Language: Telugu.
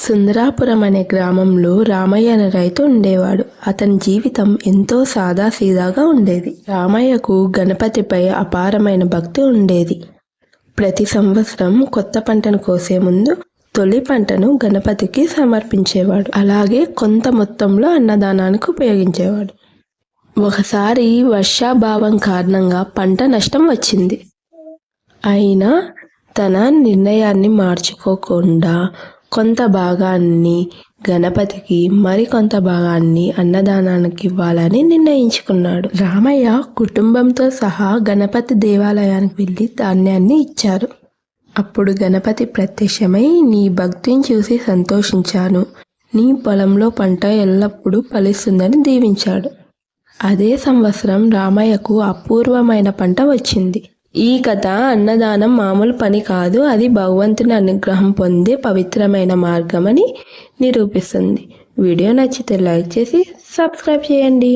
సుందరాపురం అనే గ్రామంలో రామయ్య అనే రైతు ఉండేవాడు. అతని జీవితం ఎంతో సాదాసీదాగా ఉండేది. రామయ్యకు గణపతిపై అపారమైన భక్తి ఉండేది. ప్రతి సంవత్సరం కొత్త పంటను కోసే ముందు తొలి పంటను గణపతికి సమర్పించేవాడు. అలాగే కొంత మొత్తంలో అన్నదానానికి ఉపయోగించేవాడు. ఒకసారి వర్షాభావం కారణంగా పంట నష్టం వచ్చింది. అయినా తన నిర్ణయాన్ని మార్చుకోకుండా కొంత భాగాన్ని గణపతికి, మరికొంత భాగాన్ని అన్నదానానికి ఇవ్వాలని నిర్ణయించుకున్నాడు. రామయ్య కుటుంబంతో సహా గణపతి దేవాలయానికి వెళ్ళి ధాన్యాన్ని ఇచ్చారు. అప్పుడు గణపతి ప్రత్యక్షమై, నీ భక్తిని చూసి సంతోషించాను, నీ పొలంలో పంట ఎల్లప్పుడూ ఫలిస్తుందని దీవించాడు. అదే సంవత్సరం రామయ్యకు అపూర్వమైన పంట వచ్చింది. ఈ కథ అన్నదానం మామూలు పని కాదు, అది భగవంతుని అనుగ్రహం పొందే పవిత్రమైన మార్గమని నిరూపిస్తుంది. వీడియో నచ్చితే లైక్ చేసి సబ్స్క్రైబ్ చేయండి.